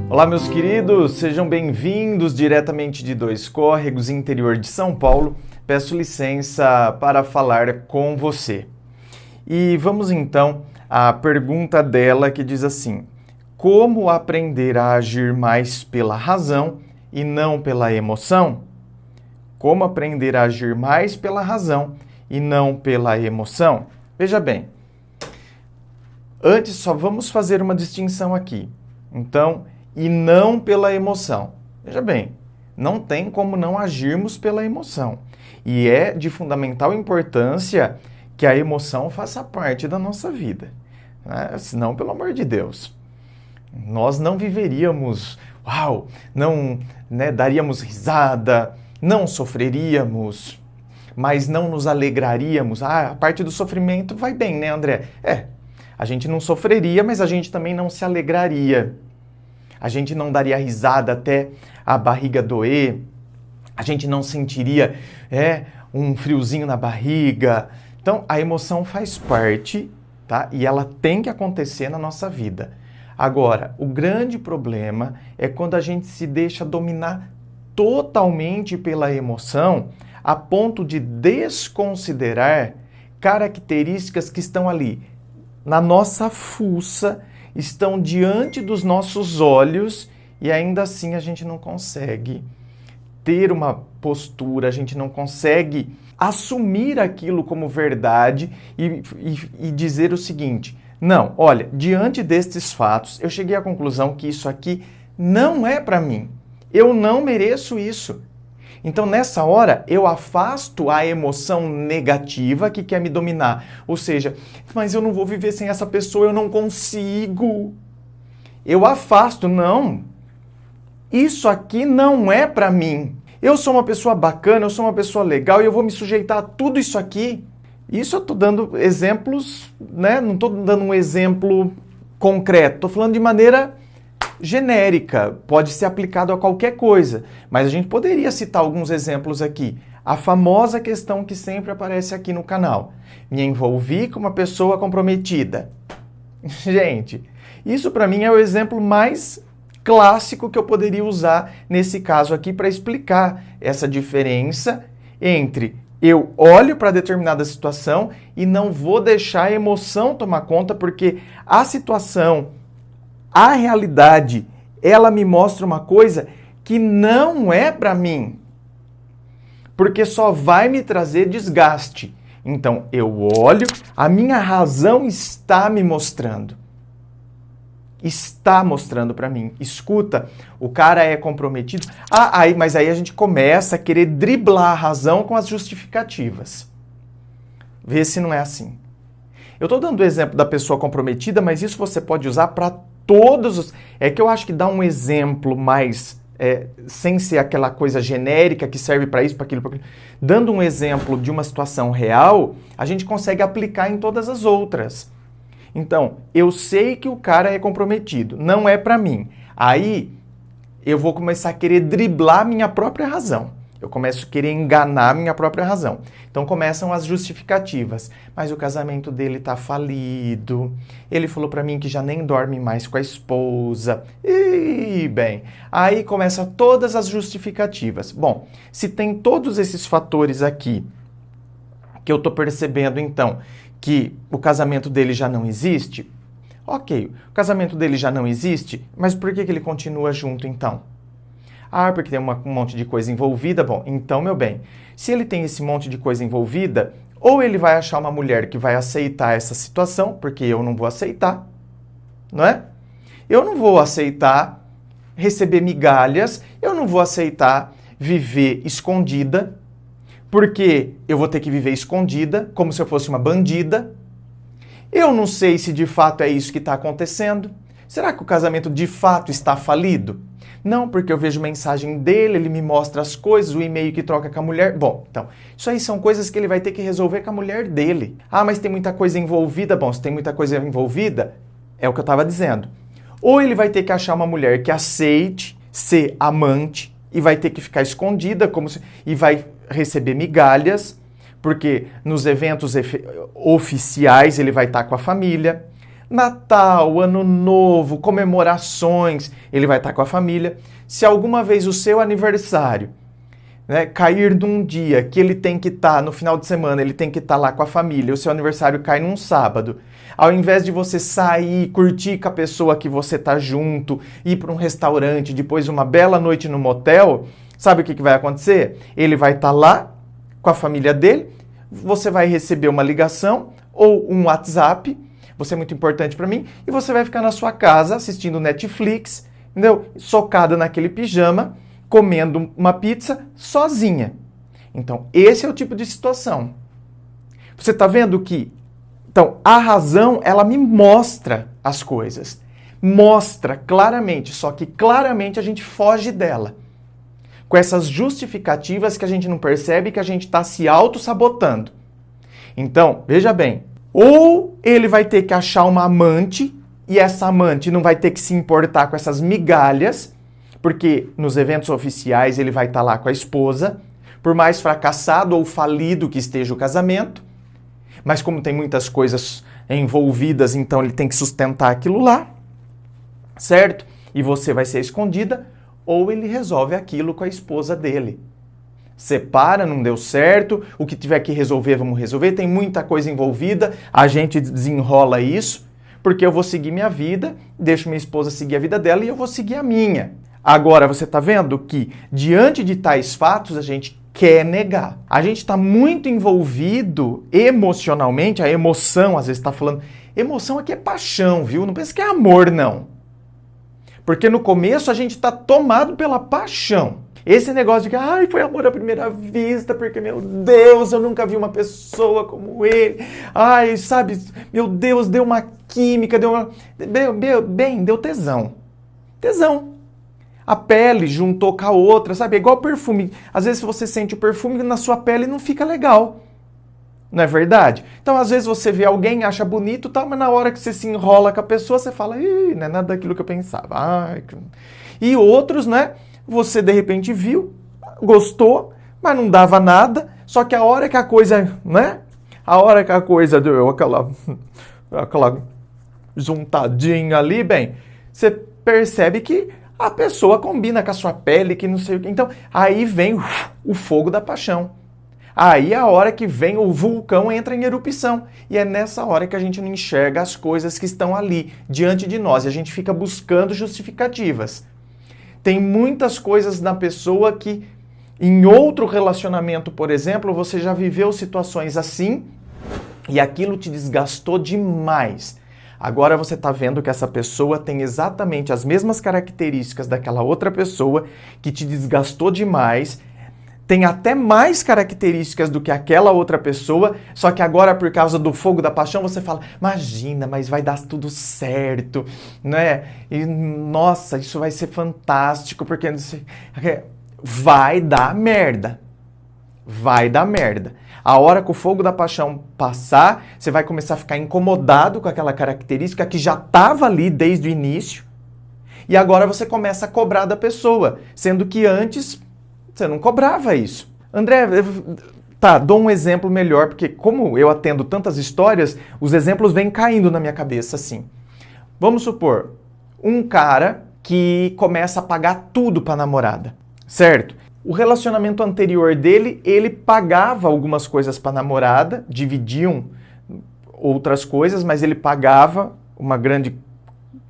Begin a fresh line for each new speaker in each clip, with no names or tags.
Olá, meus queridos, sejam bem-vindos diretamente de Dois Córregos, interior de São Paulo. Peço licença para falar com você. E vamos então à pergunta dela que diz assim: como aprender a agir mais pela razão e não pela emoção? Como aprender a agir mais pela razão e não pela emoção? Veja bem, antes só vamos fazer uma distinção aqui. Então, e não pela emoção. Veja bem, não tem como não agirmos pela emoção. E é de fundamental importância que a emoção faça parte da nossa vida, né? Senão, pelo amor de Deus, nós não viveríamos, não, né, daríamos risada, não sofreríamos, mas não nos alegraríamos. A parte do sofrimento vai bem, né, André? A gente não sofreria, mas a gente também não se alegraria. A gente não daria risada até a barriga doer, a gente não sentiria um friozinho na barriga. Então, a emoção faz parte, tá? E ela tem que acontecer na nossa vida. Agora, o grande problema é quando a gente se deixa dominar totalmente pela emoção, a ponto de desconsiderar características que estão ali na nossa fuça, estão diante dos nossos olhos e ainda assim a gente não consegue ter uma postura, a gente não consegue assumir aquilo como verdade e dizer o seguinte: não, olha, diante destes fatos, eu cheguei à conclusão que isso aqui não é para mim, eu não mereço isso. Então, nessa hora, eu afasto a emoção negativa que quer me dominar. Ou seja, mas eu não vou viver sem essa pessoa, eu não consigo. Eu afasto, não. Isso aqui não é para mim. Eu sou uma pessoa bacana, eu sou uma pessoa legal e eu vou me sujeitar a tudo isso aqui. Isso eu estou dando exemplos, né? Não estou dando um exemplo concreto, estou falando de maneira genérica, pode ser aplicado a qualquer coisa, mas a gente poderia citar alguns exemplos aqui. A famosa questão que sempre aparece aqui no canal: me envolvi com uma pessoa comprometida. Gente, isso para mim é o exemplo mais clássico que eu poderia usar nesse caso aqui para explicar essa diferença entre eu olho para determinada situação e não vou deixar a emoção tomar conta, porque a situação, a realidade, ela me mostra uma coisa que não é para mim, porque só vai me trazer desgaste. Então, eu olho, a minha razão está me mostrando. Está mostrando para mim. Escuta, o cara é comprometido. Mas aí a gente começa a querer driblar a razão com as justificativas. Vê se não é assim. Eu estou dando o exemplo da pessoa comprometida, mas isso você pode usar para todos os... É que eu acho que dá um exemplo mais, sem ser aquela coisa genérica que serve para isso, para aquilo, para aquilo. Dando um exemplo de uma situação real, a gente consegue aplicar em todas as outras. Então, eu sei que o cara é comprometido, não é para mim. Aí, eu vou começar a querer driblar minha própria razão. Eu começo a querer enganar minha própria razão. Então começam as justificativas. Mas o casamento dele tá falido. Ele falou pra mim que já nem dorme mais com a esposa. E bem, aí começam todas as justificativas. Bom, se tem todos esses fatores aqui que eu tô percebendo então que o casamento dele já não existe, ok, o casamento dele já não existe, mas por que ele continua junto então? Porque tem um monte de coisa envolvida. Bom, então, meu bem, se ele tem esse monte de coisa envolvida, ou ele vai achar uma mulher que vai aceitar essa situação, porque eu não vou aceitar, não é? Eu não vou aceitar receber migalhas, eu não vou aceitar viver escondida, porque eu vou ter que viver escondida, como se eu fosse uma bandida. Eu não sei se de fato é isso que está acontecendo. Será que o casamento de fato está falido? Não, porque eu vejo mensagem dele, ele me mostra as coisas, o e-mail que troca com a mulher. Bom, então, isso aí são coisas que ele vai ter que resolver com a mulher dele. Mas tem muita coisa envolvida. Bom, se tem muita coisa envolvida, é o que eu estava dizendo. Ou ele vai ter que achar uma mulher que aceite ser amante e vai ter que ficar escondida e vai receber migalhas, porque nos eventos oficiais ele vai estar com a família. Natal, Ano Novo, comemorações, ele vai estar com a família. Se alguma vez o seu aniversário, né, cair num dia que ele tem que estar, no final de semana, ele tem que estar lá com a família, o seu aniversário cai num sábado, ao invés de você sair, curtir com a pessoa que você tá junto, ir para um restaurante, depois uma bela noite no motel, sabe o que vai acontecer? Ele vai estar lá com a família dele, você vai receber uma ligação ou um WhatsApp, você é muito importante para mim, e você vai ficar na sua casa assistindo Netflix, entendeu? Socada naquele pijama, comendo uma pizza sozinha. Então, esse é o tipo de situação. Você está vendo que... Então, a razão, ela me mostra as coisas. Mostra claramente, só que claramente a gente foge dela. Com essas justificativas que a gente não percebe que a gente está se auto-sabotando. Então, veja bem, ou ele vai ter que achar uma amante, e essa amante não vai ter que se importar com essas migalhas, porque nos eventos oficiais ele vai estar lá com a esposa, por mais fracassado ou falido que esteja o casamento, mas como tem muitas coisas envolvidas, então ele tem que sustentar aquilo lá, certo? E você vai ser escondida, ou ele resolve aquilo com a esposa dele. Separa, não deu certo, o que tiver que resolver, vamos resolver, tem muita coisa envolvida, a gente desenrola isso, porque eu vou seguir minha vida, deixo minha esposa seguir a vida dela e eu vou seguir a minha. Agora, você está vendo que, diante de tais fatos, a gente quer negar. A gente está muito envolvido emocionalmente, a emoção, às vezes está falando... Emoção aqui é paixão, viu? Não pensa que é amor, não. Porque no começo a gente está tomado pela paixão. Esse negócio de que, ai, foi amor à primeira vista, porque, meu Deus, eu nunca vi uma pessoa como ele. Ai, sabe, meu Deus, deu uma química, deu uma... Bem, deu tesão. Tesão. A pele juntou com a outra, sabe? É igual perfume. Às vezes você sente o perfume na sua pele não fica legal. Não é verdade? Então, às vezes você vê alguém, acha bonito, tal, mas na hora que você se enrola com a pessoa, você fala, ih, não é nada daquilo que eu pensava. Ai, que... E outros, né? Você de repente viu, gostou, mas não dava nada, só que a hora que a coisa, né? A hora que a coisa deu aquela juntadinha ali, bem, você percebe que a pessoa combina com a sua pele, que não sei o que. Então, aí vem o fogo da paixão. Aí é a hora que vem o vulcão entra em erupção. E é nessa hora que a gente não enxerga as coisas que estão ali, diante de nós. E a gente fica buscando justificativas. Tem muitas coisas na pessoa que, em outro relacionamento, por exemplo, você já viveu situações assim e aquilo te desgastou demais. Agora você está vendo que essa pessoa tem exatamente as mesmas características daquela outra pessoa que te desgastou demais, tem até mais características do que aquela outra pessoa, só que agora por causa do fogo da paixão você fala, imagina, mas vai dar tudo certo, né? E nossa, isso vai ser fantástico, porque vai dar merda. Vai dar merda. A hora que o fogo da paixão passar, você vai começar a ficar incomodado com aquela característica que já estava ali desde o início, e agora você começa a cobrar da pessoa, sendo que antes você não cobrava isso. André, tá, dou um exemplo melhor, porque como eu atendo tantas histórias, os exemplos vêm caindo na minha cabeça assim. Vamos supor, um cara que começa a pagar tudo para a namorada, certo? O relacionamento anterior dele, ele pagava algumas coisas para a namorada, dividiam outras coisas, mas ele pagava uma grande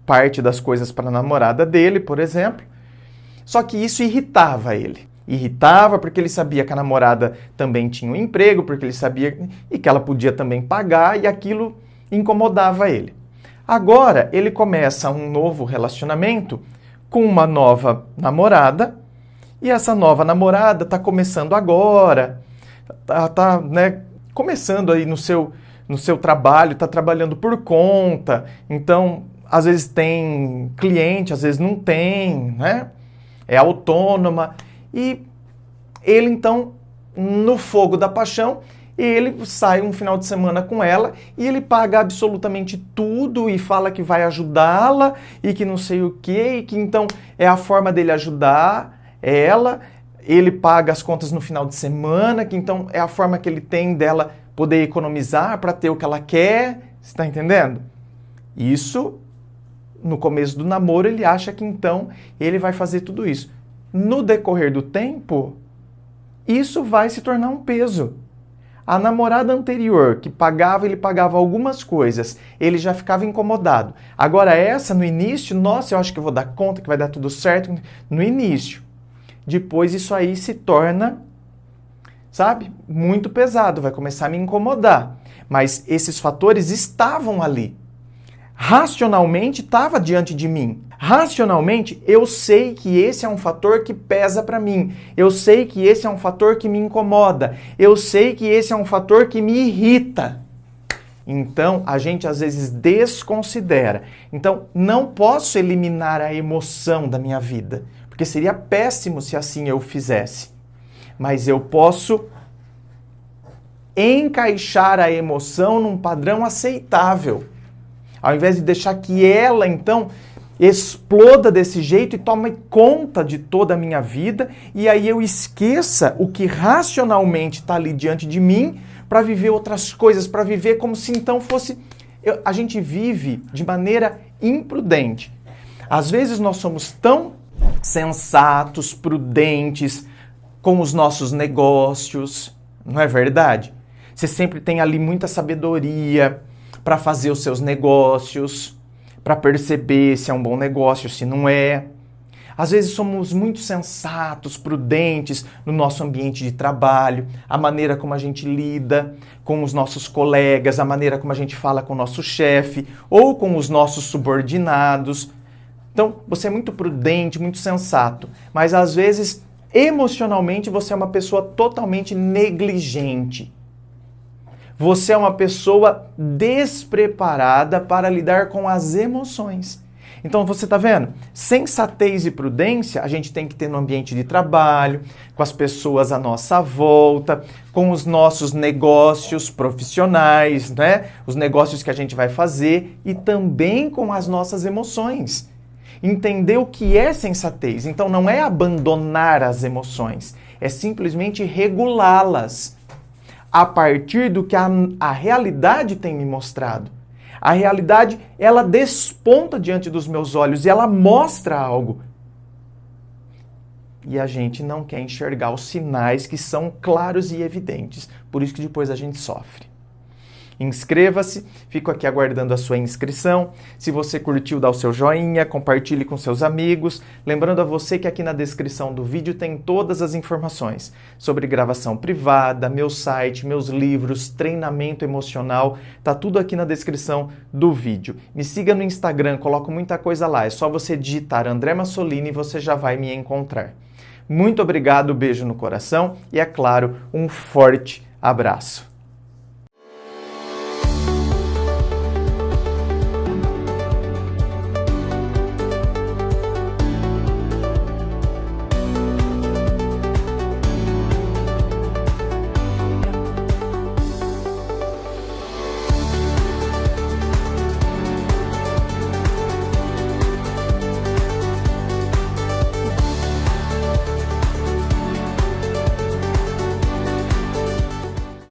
parte das coisas para a namorada dele, por exemplo. Só que isso irritava ele. Irritava porque ele sabia que a namorada também tinha um emprego, porque ele sabia e que ela podia também pagar, e aquilo incomodava ele. Agora ele começa um novo relacionamento com uma nova namorada, e essa nova namorada está começando agora, tá, né, começando aí no seu trabalho, está trabalhando por conta, então às vezes tem cliente, às vezes não tem, né? É autônoma. E ele, então, no fogo da paixão, ele sai um final de semana com ela e ele paga absolutamente tudo e fala que vai ajudá-la e que não sei o quê, e que então é a forma dele ajudar ela, ele paga as contas no final de semana, que então é a forma que ele tem dela poder economizar para ter o que ela quer, você está entendendo? Isso, no começo do namoro, ele acha que então ele vai fazer tudo isso. No decorrer do tempo, isso vai se tornar um peso. A namorada anterior, que ele pagava algumas coisas, ele já ficava incomodado. Agora essa, no início, nossa, eu acho que eu vou dar conta, que vai dar tudo certo. No início. Depois isso aí se torna, sabe, muito pesado, vai começar a me incomodar. Mas esses fatores estavam ali. Racionalmente estava diante de mim. Racionalmente, eu sei que esse é um fator que pesa para mim. Eu sei que esse é um fator que me incomoda. Eu sei que esse é um fator que me irrita. Então, a gente às vezes desconsidera. Então, não posso eliminar a emoção da minha vida, porque seria péssimo se assim eu fizesse. Mas eu posso encaixar a emoção num padrão aceitável. Ao invés de deixar que ela, então, exploda desse jeito e tome conta de toda a minha vida, e aí eu esqueça o que racionalmente está ali diante de mim para viver outras coisas, para viver como se então fosse... A gente vive de maneira imprudente. Às vezes nós somos tão sensatos, prudentes com os nossos negócios, não é verdade? Você sempre tem ali muita sabedoria para fazer os seus negócios, para perceber se é um bom negócio, se não é. Às vezes somos muito sensatos, prudentes no nosso ambiente de trabalho, a maneira como a gente lida com os nossos colegas, a maneira como a gente fala com o nosso chefe ou com os nossos subordinados. Então, você é muito prudente, muito sensato, mas às vezes, emocionalmente, você é uma pessoa totalmente negligente. Você é uma pessoa despreparada para lidar com as emoções. Então você está vendo? Sensatez e prudência a gente tem que ter no ambiente de trabalho, com as pessoas à nossa volta, com os nossos negócios profissionais, né? Os negócios que a gente vai fazer e também com as nossas emoções. Entender o que é sensatez. Então não é abandonar as emoções, é simplesmente regulá-las a partir do que a realidade tem me mostrado. A realidade, ela desponta diante dos meus olhos e ela mostra algo. E a gente não quer enxergar os sinais que são claros e evidentes. Por isso que depois a gente sofre. Inscreva-se, fico aqui aguardando a sua inscrição. Se você curtiu, dá o seu joinha, compartilhe com seus amigos. Lembrando a você que aqui na descrição do vídeo tem todas as informações sobre gravação privada, meu site, meus livros, treinamento emocional. Tá tudo aqui na descrição do vídeo. Me siga no Instagram, coloco muita coisa lá. É só você digitar André Massolini e você já vai me encontrar. Muito obrigado, beijo no coração e, é claro, um forte abraço.